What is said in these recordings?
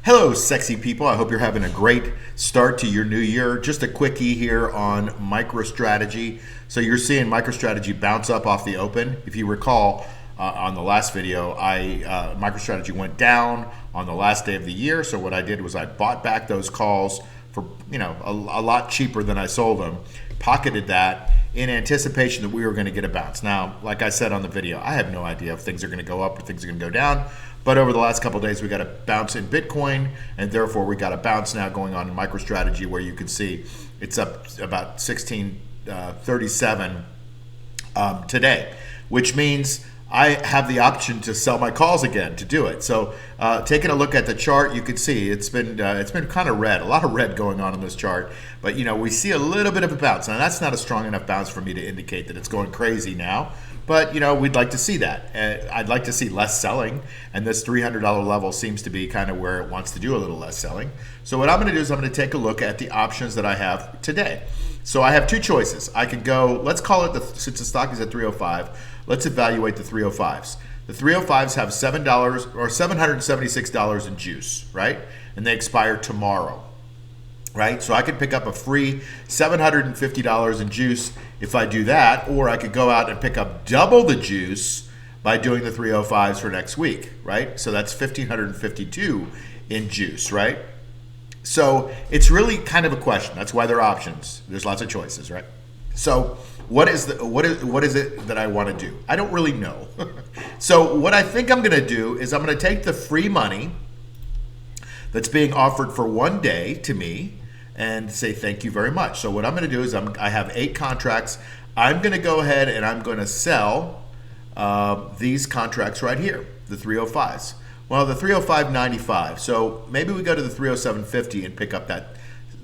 Hello, sexy people. I hope you're having a great start to your new year. Just a quickie here on MicroStrategy. So you're seeing MicroStrategy bounce up off the open. If you recall, on the last video, MicroStrategy went down on the last day of the year. So what I did was I bought back those calls for a lot cheaper than I sold them, pocketed that in anticipation that we were going to get a bounce. Now, like I said on the video, I have no idea if things are going to go up or things are going to go down. But over the last couple of days, we got a bounce in Bitcoin, and therefore we got a bounce now going on in MicroStrategy, where you can see it's up about 1637 today, which means I have the option to sell my calls again to do it. So taking a look at the chart, you can see it's been kind of red, a lot of red going on in this chart. But we see a little bit of a bounce. Now that's not a strong enough bounce for me to indicate that it's going crazy now. But we'd like to see that. I'd like to see less selling, and this $300 level seems to be kind of where it wants to do a little less selling. So what I'm going to do is I'm going to take a look at the options that I have today. So I have two choices. I could go, let's call it, since the stock is at 305, let's evaluate the 305s. The 305s have $7 or $776 in juice, right? And they expire tomorrow, right? So I could pick up a free $750 in juice if I do that, or I could go out and pick up double the juice by doing the 305s for next week, right? So that's $1,552 in juice, right? So it's really kind of a question. That's why they're options. There's lots of choices, right? So what is it that I want to do? I don't really know. So what I think I'm going to do is I'm going to take the free money that's being offered for one day to me and say thank you very much. So what I'm going to do is I have 8 contracts. I'm going to go ahead and I'm going to sell these contracts right here, the 305s. Well, the 305.95. So maybe we go to the 307.50 and pick up that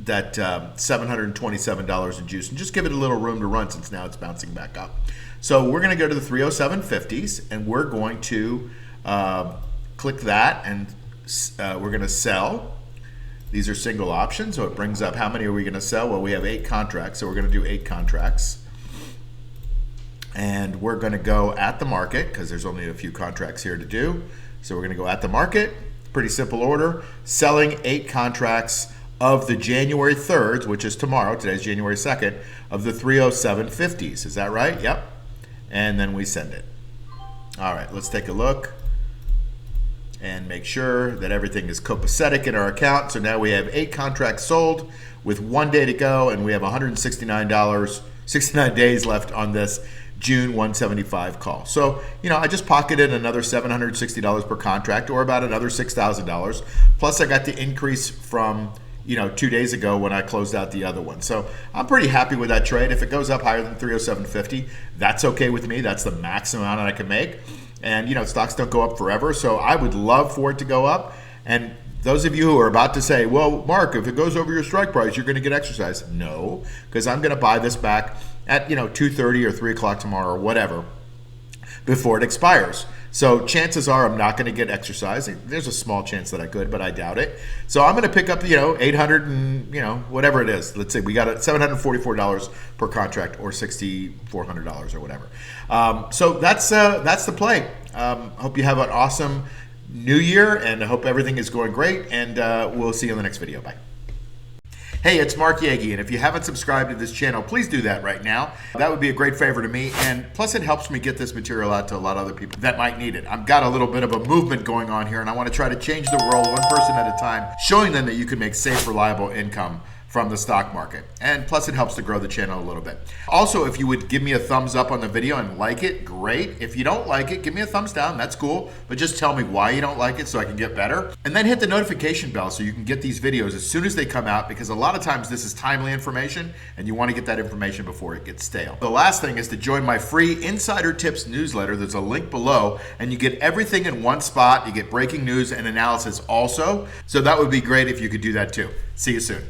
$727 in juice and just give it a little room to run, since now it's bouncing back up. So we're going to go to the 307.50s and we're going to click that, and we're going to sell. These are single options, so it brings up how many are we going to sell. Well, we have 8 contracts, so we're going to do 8 contracts. And we're going to go at the market because there's only a few contracts here to do. So we're going to go at the market. Pretty simple order. Selling 8 contracts of the January 3rd, which is tomorrow. Today's January 2nd, of the 307.50s. Is that right? Yep. And then we send it. All right, let's take a look and make sure that everything is copacetic in our account. So now we have 8 contracts sold with 1 day to go, and we have $169, 69 days left on this June 175 call. So, I just pocketed another $760 per contract, or about another $6,000. Plus I got the increase from 2 days ago when I closed out the other one. So I'm pretty happy with that trade. If it goes up higher than 307.50, that's okay with me. That's the maximum amount I can make. And stocks don't go up forever, so I would love for it to go up. And those of you who are about to say, well, Mark, if it goes over your strike price, you're going to get exercise. No, because I'm going to buy this back at 2:30 or 3 o'clock tomorrow or whatever before it expires. So chances are I'm not going to get exercise. There's a small chance that I could, but I doubt it. So I'm going to pick up 800 and whatever it is. Let's say we got $744 per contract, or $6,400 or whatever. So that's the play. Hope you have an awesome new year, and I hope everything is going great. And we'll see you in the next video. Bye. Hey, it's Mark Yagi, and if you haven't subscribed to this channel, please do that right now. That would be a great favor to me, and plus it helps me get this material out to a lot of other people that might need it. I've got a little bit of a movement going on here, and I want to try to change the world one person at a time, showing them that you can make safe, reliable income from the stock market. And plus it helps to grow the channel a little bit. Also, if you would give me a thumbs up on the video and like it, great. If you don't like it, give me a thumbs down, that's cool. But just tell me why you don't like it so I can get better. And then hit the notification bell so you can get these videos as soon as they come out, because a lot of times this is timely information and you want to get that information before it gets stale. The last thing is to join my free Insider Tips newsletter. There's a link below, and you get everything in one spot. You get breaking news and analysis also. So that would be great if you could do that too. See you soon.